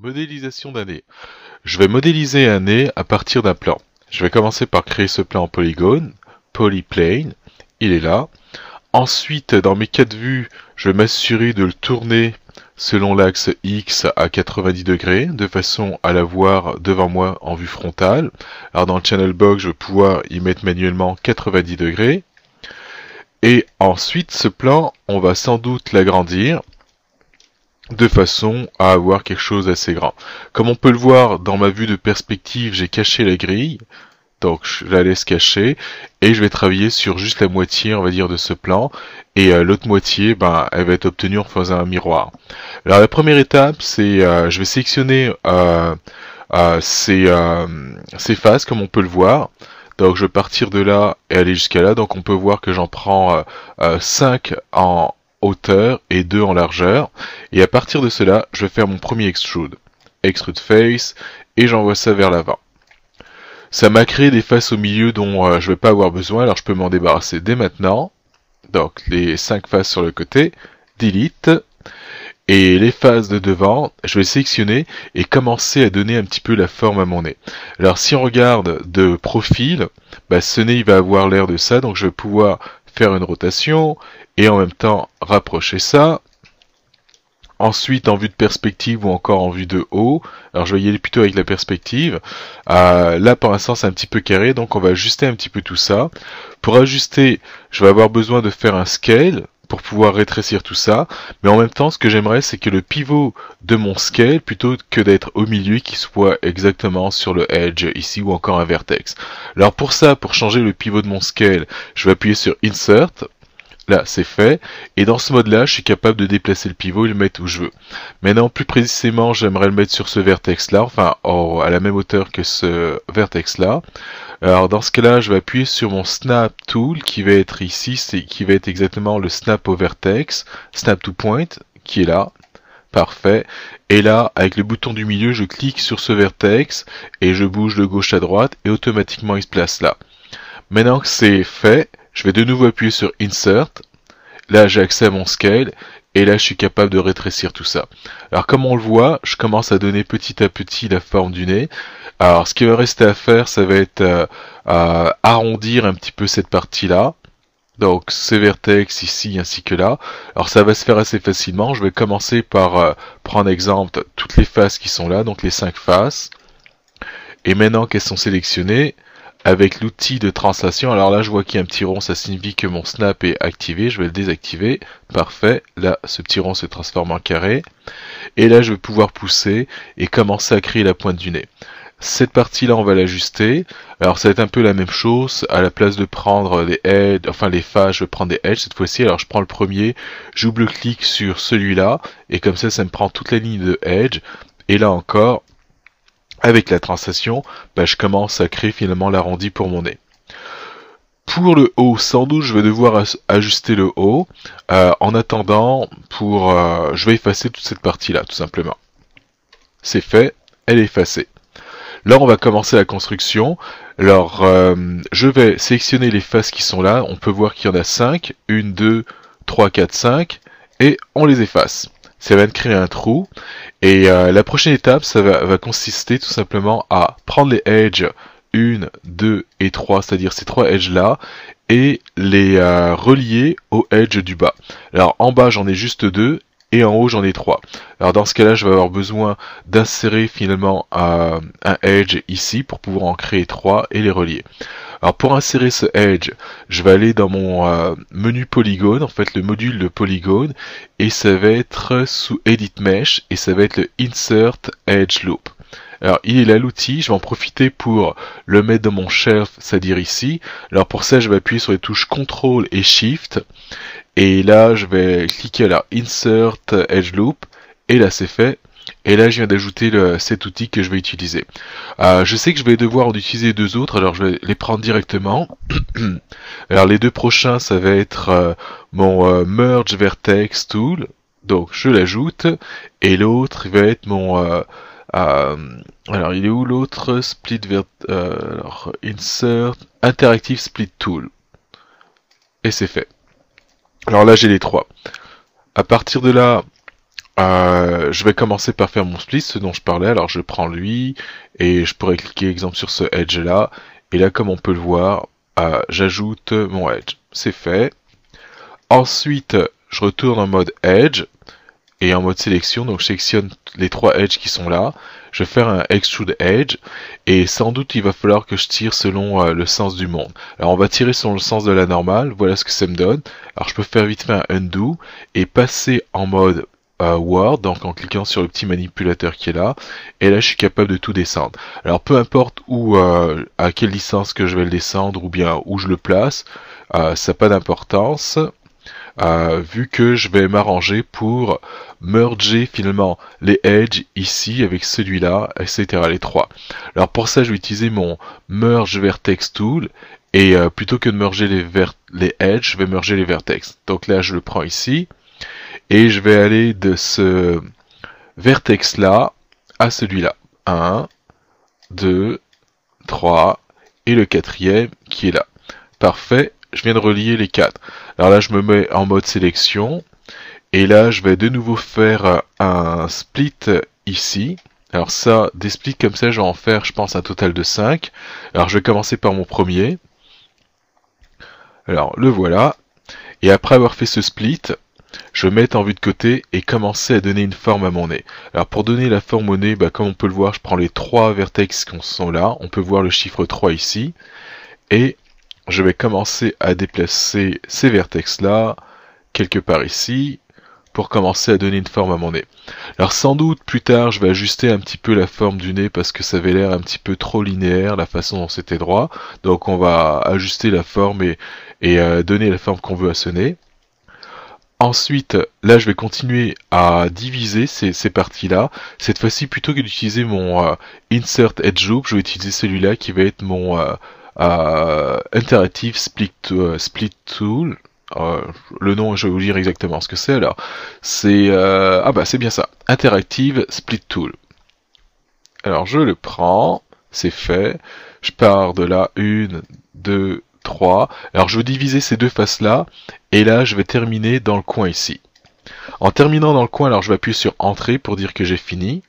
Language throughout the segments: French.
Modélisation d'un nez. Je vais modéliser un nez à partir d'un plan. Je vais commencer par créer ce plan en polygone, polyplane, il est là. Ensuite, dans mes cas de vue, je vais m'assurer de le tourner selon l'axe X à 90 degrés, de façon à l'avoir devant moi en vue frontale. Alors dans le channel box, je vais pouvoir y mettre manuellement 90 degrés. Et ensuite, ce plan, on va sans doute l'agrandir de façon à avoir quelque chose d'assez grand. Comme on peut le voir dans ma vue de perspective, j'ai caché la grille, donc je la laisse cacher, et je vais travailler sur juste la moitié, on va dire, de ce plan, et l'autre moitié, ben, elle va être obtenue en faisant un miroir. Alors la première étape, c'est, je vais sélectionner ces faces, comme on peut le voir. Donc je vais partir de là et aller jusqu'à là, donc on peut voir que j'en prends 5 en hauteur et 2 en largeur. Et à partir de cela, je vais faire mon premier extrude. Extrude face, et j'envoie ça vers l'avant. Ça m'a créé des faces au milieu dont je ne vais pas avoir besoin, alors je peux m'en débarrasser dès maintenant. Donc les 5 faces sur le côté, delete. Et les faces de devant, je vais sélectionner et commencer à donner un petit peu la forme à mon nez. Alors si on regarde de profil, bah, ce nez il va avoir l'air de ça, donc je vais pouvoir faire une rotation et en même temps rapprocher ça. Ensuite en vue de perspective ou encore en vue de haut, alors je vais y aller plutôt avec la perspective. Là pour l'instant c'est un petit peu carré, donc on va ajuster un petit peu tout ça. Pour ajuster, je vais avoir besoin de faire un scale pour pouvoir rétrécir tout ça, mais en même temps ce que j'aimerais c'est que le pivot de mon scale, plutôt que d'être au milieu, qu'il soit exactement sur le edge ici ou encore un vertex. Alors pour ça, pour changer le pivot de mon scale, je vais appuyer sur Insert. Là, c'est fait. Et dans ce mode-là, je suis capable de déplacer le pivot et le mettre où je veux. Maintenant, plus précisément, j'aimerais le mettre sur ce vertex-là, enfin, à la même hauteur que ce vertex-là. Alors, dans ce cas-là, je vais appuyer sur mon Snap Tool, qui va être ici, qui va être exactement le Snap au vertex, Snap to Point, qui est là. Parfait. Et là, avec le bouton du milieu, je clique sur ce vertex, et je bouge de gauche à droite, et automatiquement, il se place là. Maintenant que c'est fait, je vais de nouveau appuyer sur Insert. Là, j'ai accès à mon scale. Et là, je suis capable de rétrécir tout ça. Alors, comme on le voit, je commence à donner petit à petit la forme du nez. Alors, ce qui va rester à faire, ça va être arrondir un petit peu cette partie-là. Donc, ces vertex ici ainsi que là. Alors, ça va se faire assez facilement. Je vais commencer par prendre exemple toutes les faces qui sont là, donc les 5 faces. Et maintenant qu'elles sont sélectionnées, avec l'outil de translation, alors là je vois qu'il y a un petit rond, ça signifie que mon snap est activé, je vais le désactiver, parfait, là ce petit rond se transforme en carré, et là je vais pouvoir pousser et commencer à créer la pointe du nez. Cette partie là on va l'ajuster, alors ça va être un peu la même chose, à la place de prendre les edges, enfin les faces, je vais prendre des edges cette fois-ci, alors je prends le premier, je double-clique sur celui-là, et comme ça me prend toute la ligne de edge, et là encore, avec la translation, bah, je commence à créer finalement l'arrondi pour mon nez. Pour le haut, sans doute, je vais devoir ajuster le haut. En attendant, je vais effacer toute cette partie-là, tout simplement. C'est fait, elle est effacée. Là, on va commencer la construction. Alors, je vais sélectionner les faces qui sont là. On peut voir qu'il y en a 5. 1, 2, 3, 4, 5. Et on les efface. Ça va créer un trou. Et la prochaine étape, ça va consister tout simplement à prendre les edges 1, 2 et 3, c'est-à-dire ces 3 edges-là, et les relier aux edges du bas. Alors en bas, j'en ai juste 2, et en haut, j'en ai 3. Alors dans ce cas-là, je vais avoir besoin d'insérer finalement un edge ici pour pouvoir en créer 3 et les relier. Alors pour insérer ce edge, je vais aller dans mon menu polygone, en fait le module de polygone, et ça va être sous Edit Mesh, et ça va être le Insert Edge Loop. Alors il est là l'outil, je vais en profiter pour le mettre dans mon shelf, c'est-à-dire ici. Alors pour ça, je vais appuyer sur les touches CTRL et SHIFT, et là je vais cliquer à la Insert Edge Loop, et là c'est fait. Et là, je viens d'ajouter cet outil que je vais utiliser. Je sais que je vais devoir en utiliser 2 autres, alors je vais les prendre directement. Alors les 2 prochains, ça va être mon Merge Vertex Tool, donc je l'ajoute, et l'autre va être mon... alors il est où l'autre? Alors Insert Interactive Split Tool. Et c'est fait. Alors là, j'ai les 3. À partir de là, Je vais commencer par faire mon split, ce dont je parlais. Alors je prends lui et je pourrais cliquer exemple sur ce edge là. Et là, comme on peut le voir, j'ajoute mon edge. C'est fait. Ensuite, je retourne en mode edge et en mode sélection. Donc je sélectionne les trois edges qui sont là. Je vais faire un extrude edge et sans doute il va falloir que je tire selon le sens du monde. Alors on va tirer selon le sens de la normale. Voilà ce que ça me donne. Alors je peux faire vite fait un undo et passer en mode Word, donc en cliquant sur le petit manipulateur qui est là, et là je suis capable de tout descendre. Alors peu importe où, à quelle distance que je vais le descendre, ou bien où je le place, ça n'a pas d'importance, vu que je vais m'arranger pour merger finalement les edges ici avec celui-là, etc. les trois. Alors pour ça je vais utiliser mon Merge Vertex Tool, et plutôt que de merger les edges, je vais merger les vertex. Donc là je le prends ici, et je vais aller de ce vertex là à celui-là. 1, 2, 3 et le quatrième qui est là. Parfait, je viens de relier les quatre. Alors là je me mets en mode sélection et là je vais de nouveau faire un split ici. Alors ça, des splits comme ça, je vais en faire je pense un total de 5. Alors je vais commencer par mon premier. Alors le voilà. Et après avoir fait ce split, je vais mettre en vue de côté et commencer à donner une forme à mon nez. Alors pour donner la forme au nez, comme on peut le voir, je prends les trois vertex qui sont là. On peut voir le chiffre 3 ici. Et je vais commencer à déplacer ces vertex là, quelque part ici, pour commencer à donner une forme à mon nez. Alors sans doute plus tard je vais ajuster un petit peu la forme du nez parce que ça avait l'air un petit peu trop linéaire la façon dont c'était droit. Donc on va ajuster la forme et donner la forme qu'on veut à ce nez. Ensuite, là je vais continuer à diviser ces parties-là. Cette fois-ci, plutôt que d'utiliser mon Insert Edge Loop, je vais utiliser celui-là qui va être mon Interactive Split Tool. Le nom, je vais vous dire exactement ce que c'est. Alors, c'est c'est bien ça, Interactive Split Tool. Alors je le prends, c'est fait. Je pars de là, 1, 2, 3. Alors je vais diviser ces deux faces-là, et là je vais terminer dans le coin ici. En terminant dans le coin, alors je vais appuyer sur Entrée pour dire que j'ai fini.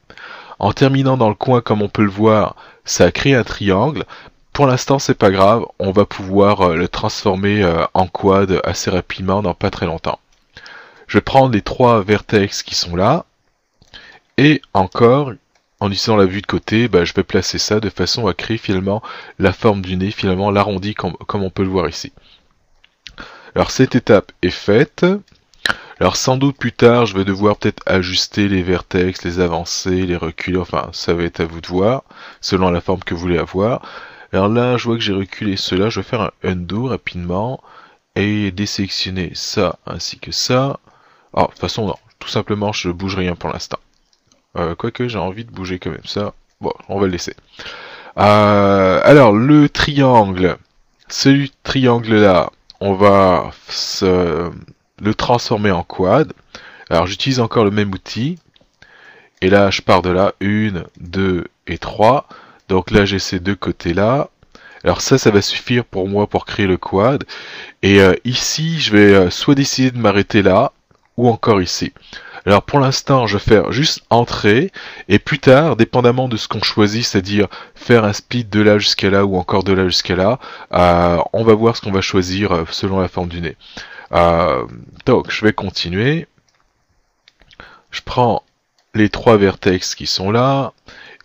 En terminant dans le coin, comme on peut le voir, ça a créé un triangle. Pour l'instant, c'est pas grave, on va pouvoir le transformer en quad assez rapidement, dans pas très longtemps. Je vais prendre les trois vertex qui sont là, et encore, en utilisant la vue de côté, je vais placer ça de façon à créer finalement la forme du nez, finalement l'arrondi comme on peut le voir ici. Alors cette étape est faite. Alors sans doute plus tard, je vais devoir peut-être ajuster les vertex, les avancer, les reculer, enfin ça va être à vous de voir, selon la forme que vous voulez avoir. Alors là, je vois que j'ai reculé cela, je vais faire un undo rapidement, et désélectionner ça ainsi que ça. Alors de toute façon non, tout simplement je bouge rien pour l'instant. Quoique j'ai envie de bouger quand même ça. Bon, on va le laisser. Alors le triangle, celui triangle là, on va le transformer en quad. Alors j'utilise encore le même outil. Et là je pars de là, 1, 2 et 3. Donc là j'ai ces deux côtés là. Alors ça va suffire pour moi pour créer le quad. Et ici je vais soit décider de m'arrêter là, ou encore ici. Alors pour l'instant, je vais faire juste entrer, et plus tard, dépendamment de ce qu'on choisit, c'est-à-dire faire un split de là jusqu'à là ou encore de là jusqu'à là, on va voir ce qu'on va choisir selon la forme du nez. Donc je vais continuer. Je prends les trois vertex qui sont là,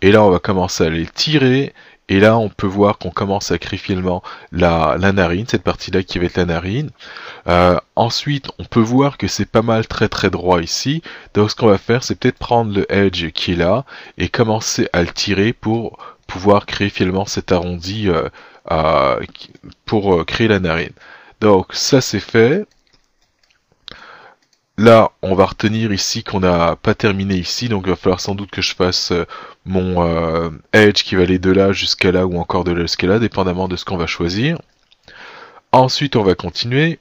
et là on va commencer à les tirer. Et là, on peut voir qu'on commence à créer finalement la narine, cette partie-là qui va être la narine. Ensuite, on peut voir que c'est pas mal très très droit ici. Donc ce qu'on va faire, c'est peut-être prendre le edge qui est là et commencer à le tirer pour pouvoir créer finalement cet arrondi pour créer la narine. Donc ça c'est fait. Là, on va retenir ici qu'on n'a pas terminé ici, donc il va falloir sans doute que je fasse mon edge qui va aller de là jusqu'à là ou encore de là jusqu'à là, dépendamment de ce qu'on va choisir. Ensuite, on va continuer.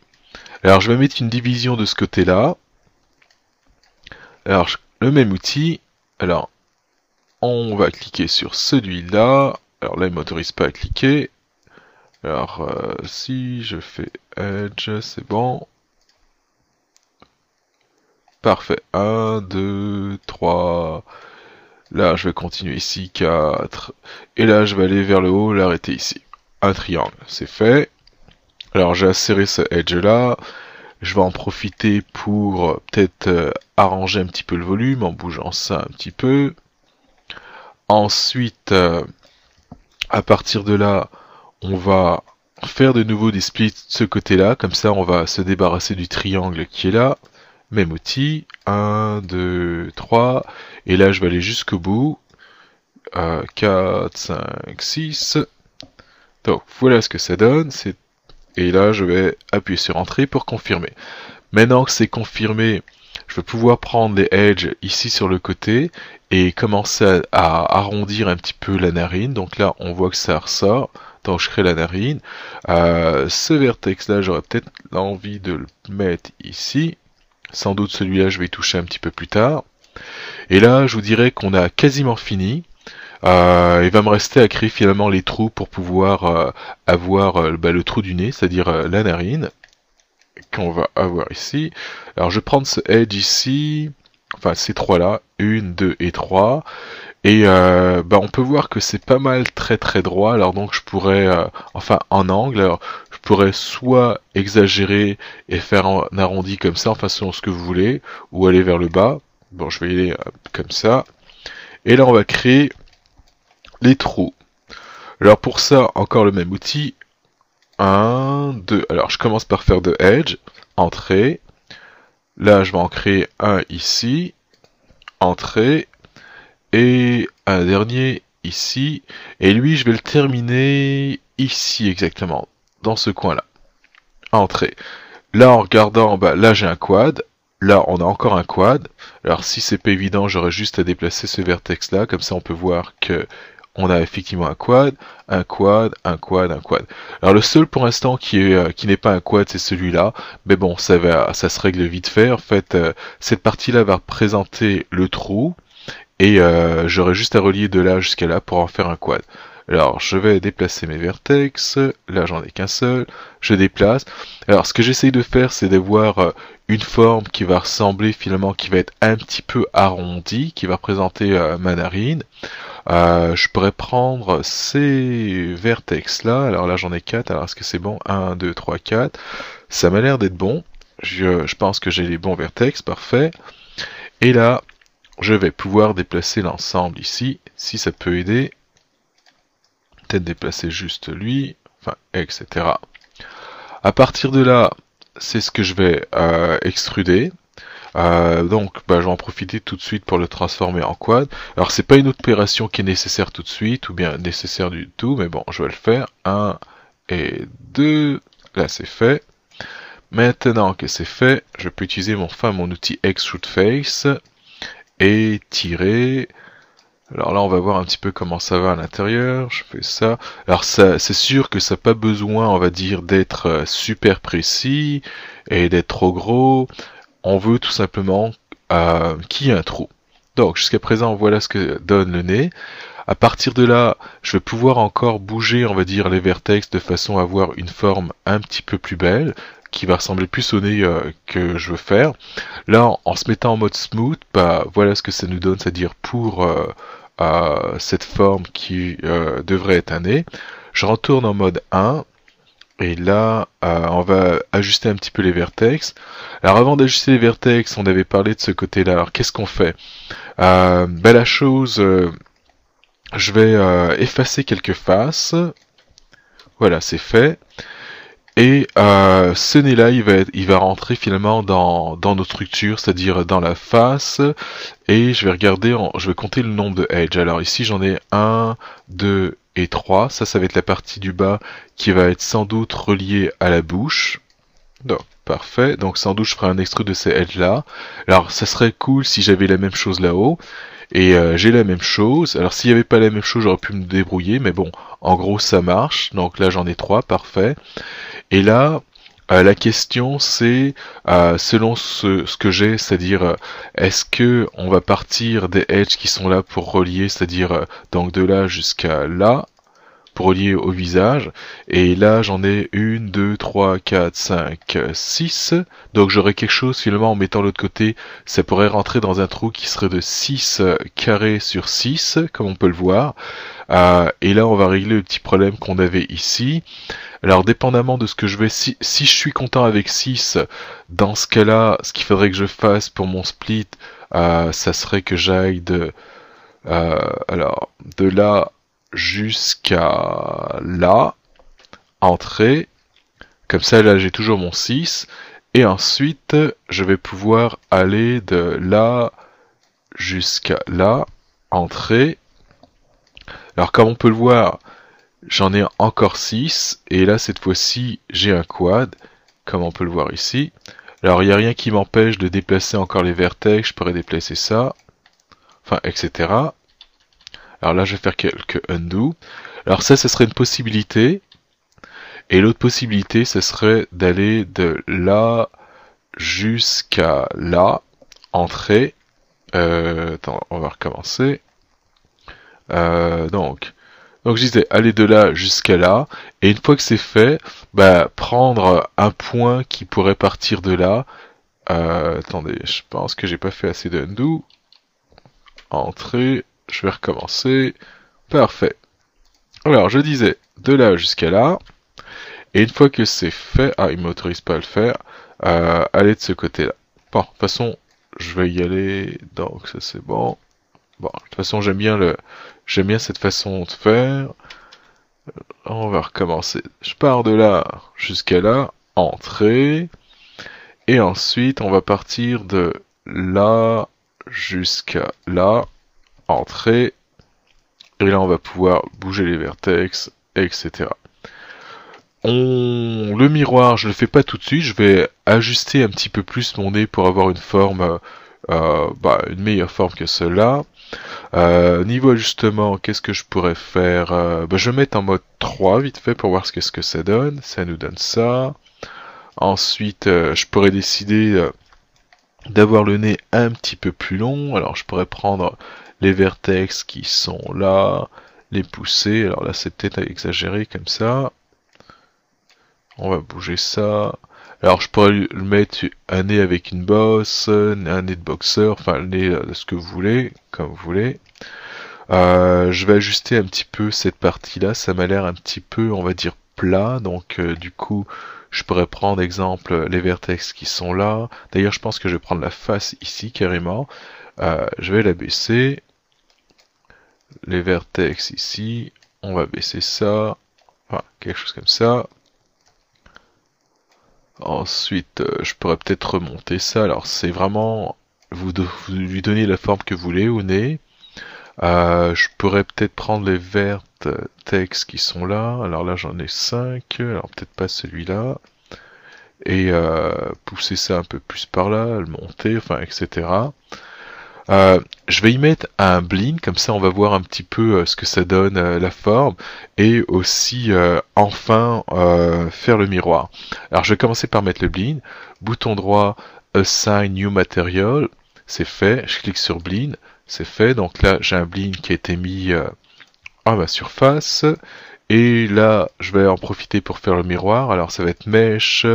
Alors, je vais mettre une division de ce côté-là. Alors, le même outil. Alors, on va cliquer sur celui-là. Alors là, il ne m'autorise pas à cliquer. Alors, si je fais edge, c'est bon. Parfait. 1, 2, 3. Là, je vais continuer ici. 4. Et là, je vais aller vers le haut, l'arrêter ici. Un triangle, c'est fait. Alors, j'ai acéré ce edge-là. Je vais en profiter pour peut-être arranger un petit peu le volume en bougeant ça un petit peu. Ensuite, à partir de là, on va faire de nouveau des splits de ce côté-là. Comme ça, on va se débarrasser du triangle qui est là. Même outil. 1, 2, 3. Et là, je vais aller jusqu'au bout. 4, 5, 6. Donc, voilà ce que ça donne. Et là, je vais appuyer sur Entrée pour confirmer. Maintenant que c'est confirmé, je vais pouvoir prendre les edges ici sur le côté et commencer à arrondir un petit peu la narine. Donc là, on voit que ça ressort. Donc je crée la narine. Ce vertex-là, j'aurais peut-être l'envie de le mettre ici. Sans doute celui-là, je vais y toucher un petit peu plus tard. Et là, je vous dirais qu'on a quasiment fini. Il va me rester à créer finalement les trous pour pouvoir avoir le trou du nez, c'est-à-dire la narine, qu'on va avoir ici. Alors je vais prendre ce edge ici, enfin ces trois-là, 1, 2 et 3. Et on peut voir que c'est pas mal très très droit, alors donc je pourrais, enfin en angle, alors je pourrais soit exagérer et faire un arrondi comme ça, enfin selon ce que vous voulez, ou aller vers le bas. Bon, je vais y aller comme ça. Et là on va créer les trous. Alors pour ça, encore le même outil. 1, 2. Alors je commence par faire de edge, entrée. Là je vais en créer un ici, entrée. Et un dernier ici. Et lui je vais le terminer ici exactement, dans ce coin-là. Entrée. Là en regardant, là j'ai un quad. Là on a encore un quad. Alors si c'est pas évident, j'aurais juste à déplacer ce vertex là, comme ça on peut voir que on a effectivement un quad, un quad, un quad, un quad. Alors le seul pour l'instant qui n'est pas un quad, c'est celui-là. Mais bon, ça se règle vite fait. En fait, cette partie-là va représenter le trou. Et j'aurai juste à relier de là jusqu'à là pour en faire un quad. Alors je vais déplacer mes vertex. Là j'en ai qu'un seul. Je déplace. Alors ce que j'essaye de faire, c'est d'avoir une forme qui va ressembler finalement, qui va être un petit peu arrondie, qui va représenter ma narine. Je pourrais prendre ces vertex là. Alors là j'en ai 4. Alors est-ce que c'est bon? 1, 2, 3, 4. Ça m'a l'air d'être bon. Je pense que j'ai les bons vertex. Parfait. Et là, je vais pouvoir déplacer l'ensemble ici. Si ça peut aider. Peut-être déplacer juste lui. Enfin, etc. À partir de là, c'est ce que je vais extruder. Donc je vais en profiter tout de suite pour le transformer en quad. Alors c'est pas une opération qui est nécessaire tout de suite, ou bien nécessaire du tout, mais bon, je vais le faire. 1 et 2, là c'est fait. Maintenant que c'est fait, je peux utiliser mon outil Extrude Face et tirer. Alors là on va voir un petit peu comment ça va à l'intérieur. Je fais ça. Alors ça, c'est sûr que ça n'a pas besoin, on va dire, d'être super précis et d'être trop gros. On veut tout simplement qu'il y ait un trou. Donc jusqu'à présent voilà ce que donne le nez. À partir de là, je vais pouvoir encore bouger, on va dire, les vertex de façon à avoir une forme un petit peu plus belle, qui va ressembler plus au nez que je veux faire. Là, en se mettant en mode smooth, voilà ce que ça nous donne, c'est-à-dire pour cette forme qui devrait être un nez. Je retourne en mode 1. Et là, on va ajuster un petit peu les vertex. Alors avant d'ajuster les vertex, on avait parlé de ce côté-là. Alors qu'est-ce qu'on fait? La chose, je vais effacer quelques faces. Voilà, c'est fait. Et ce nez-là, il va rentrer finalement dans nos structures, c'est-à-dire dans la face. Et je vais regarder, je vais compter le nombre de edges. Alors ici, j'en ai 1, 2 et 3. Ça va être la partie du bas qui va être sans doute reliée à la bouche. Donc, parfait. Donc sans doute, je ferai un extrude de ces edges-là. Alors, ça serait cool si j'avais la même chose là-haut. Et j'ai la même chose. Alors s'il n'y avait pas la même chose, j'aurais pu me débrouiller. Mais bon, en gros, ça marche. Donc là, j'en ai 3. Parfait. Et là, la question c'est, selon ce que j'ai, c'est-à-dire, est-ce que on va partir des edges qui sont là pour relier, c'est-à-dire donc de là jusqu'à là, pour relier au visage. Et là, j'en ai 1, 2, 3, 4, 5, 6. Donc j'aurai quelque chose, finalement, en mettant l'autre côté, ça pourrait rentrer dans un trou qui serait de 6 carrés sur 6, comme on peut le voir. Et là, on va régler le petit problème qu'on avait ici. Alors, dépendamment de ce que je vais... Si je suis content avec 6, dans ce cas-là, ce qu'il faudrait que je fasse pour mon split, ça serait que j'aille de là jusqu'à là, entrée. Comme ça, là, j'ai toujours mon 6. Et ensuite, je vais pouvoir aller de là jusqu'à là, entrée. Alors, comme on peut le voir, j'en ai encore 6. Et là, cette fois-ci, j'ai un quad, comme on peut le voir ici. Alors, il n'y a rien qui m'empêche de déplacer encore les vertex. Je pourrais déplacer ça. Enfin, etc. Alors là, je vais faire quelques undo. Alors ça, ce serait une possibilité. Et l'autre possibilité, ce serait d'aller de là jusqu'à là, entrée. Attends, on va recommencer. Donc je disais, aller de là jusqu'à là. Et une fois que c'est fait, prendre un point qui pourrait partir de là. Attendez, je pense que j'ai pas fait assez de undo. Entrée, je vais recommencer. Parfait. Alors, je disais, de là jusqu'à là. Et une fois que c'est fait, il m'autorise pas à le faire, aller de ce côté-là. Bon, de toute façon, je vais y aller, donc ça c'est bon. Bon, de toute façon, j'aime bien cette façon de faire. On va recommencer. Je pars de là jusqu'à là, entrée. Et ensuite, on va partir de là jusqu'à là, entrée. Et là, on va pouvoir bouger les vertex, etc. Le miroir, je le fais pas tout de suite, je vais ajuster un petit peu plus mon nez pour avoir une forme, une meilleure forme que celle-là. Niveau ajustement, qu'est-ce que je pourrais faire? Je vais mettre en mode 3 vite fait pour voir ce que ça donne. Ça nous donne ça. Ensuite, je pourrais décider d'avoir le nez un petit peu plus long. Alors je pourrais prendre les vertex qui sont là, les pousser. Alors là c'est peut-être exagéré comme ça. On va bouger ça. Alors je pourrais le mettre un nez avec une bosse, un nez de boxeur, enfin le nez de ce que vous voulez, comme vous voulez. Je vais ajuster un petit peu cette partie-là, ça m'a l'air un petit peu, on va dire, plat. Donc du coup, je pourrais prendre exemple les vertex qui sont là. D'ailleurs, je pense que je vais prendre la face ici carrément. Je vais la baisser. Les vertex ici, on va baisser ça. Voilà, quelque chose comme ça. Ensuite, je pourrais peut-être remonter ça. Alors, c'est vraiment... Vous lui donnez la forme que vous voulez au nez. Je pourrais peut-être prendre les vertex qui sont là. Alors là, j'en ai 5. Alors, peut-être pas celui-là. Et pousser ça un peu plus par là, le monter, enfin, etc. Je vais y mettre un bling, comme ça on va voir un petit peu ce que ça donne, la forme, et aussi enfin faire le miroir. Alors je vais commencer par mettre le bling, bouton droit, Assign New Material, c'est fait, je clique sur bling, c'est fait, donc là j'ai un bling qui a été mis à ma surface, et là je vais en profiter pour faire le miroir. Alors ça va être Mesh,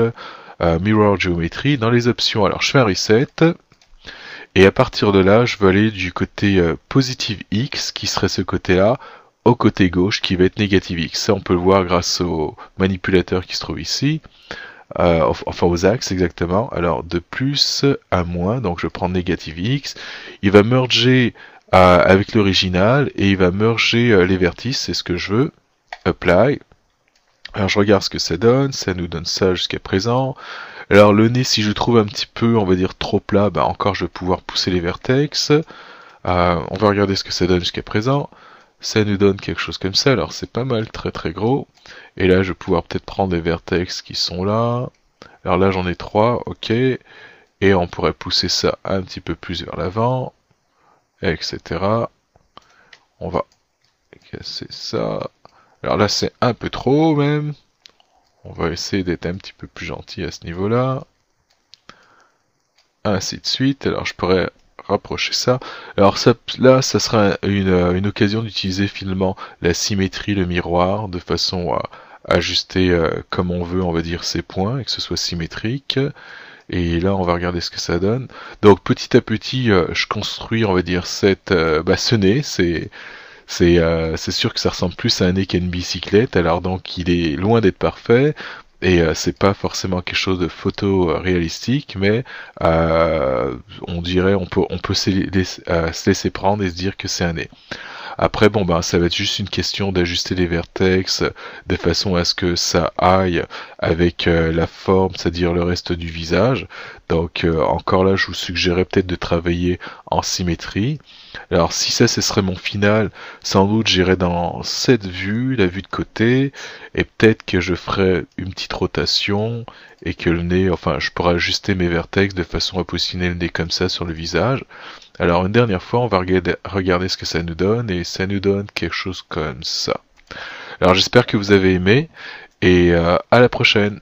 Mirror Geometry, dans les options, alors je fais un reset. Et à partir de là, je vais aller du côté positive X, qui serait ce côté-là, au côté gauche, qui va être négative X. Ça, on peut le voir grâce au manipulateur qui se trouve ici, enfin aux axes exactement. Alors, de plus à moins, donc je prends négative X. Il va merger avec l'original, et il va merger les vertices, c'est ce que je veux. Apply. Alors, je regarde ce que ça nous donne ça jusqu'à présent. Alors le nez, si je trouve un petit peu, on va dire, trop plat, encore je vais pouvoir pousser les vertex. On va regarder ce que ça donne jusqu'à présent. Ça nous donne quelque chose comme ça, alors c'est pas mal, très très gros. Et là, je vais pouvoir peut-être prendre les vertex qui sont là. Alors là, j'en ai 3, ok. Et on pourrait pousser ça un petit peu plus vers l'avant, etc. On va casser ça. Alors là, c'est un peu trop même. On va essayer d'être un petit peu plus gentil à ce niveau-là. Ainsi de suite. Alors je pourrais rapprocher ça. Alors ça, là, ça sera une occasion d'utiliser finalement la symétrie, le miroir, de façon à ajuster comme on veut, on va dire, ces points, et que ce soit symétrique. Et là, on va regarder ce que ça donne. Donc petit à petit, je construis, on va dire, ce nez. C'est sûr que ça ressemble plus à un nez qu'à une bicyclette. Alors donc, il est loin d'être parfait. Et c'est pas forcément quelque chose de photo réalistique, mais on dirait, on peut se laisser prendre et se dire que c'est un nez. Après, bon, ben, ça va être juste une question d'ajuster les vertex de façon à ce que ça aille avec la forme, c'est-à-dire le reste du visage. Donc, encore là, je vous suggérerais peut-être de travailler en symétrie. Alors, si ça, ce serait mon final, sans doute j'irai dans cette vue, la vue de côté, et peut-être que je ferai une petite rotation, et que le nez, enfin, je pourrais ajuster mes vertex de façon à positionner le nez comme ça sur le visage. Alors une dernière fois, on va regarder ce que ça nous donne, et ça nous donne quelque chose comme ça. Alors j'espère que vous avez aimé, et à la prochaine.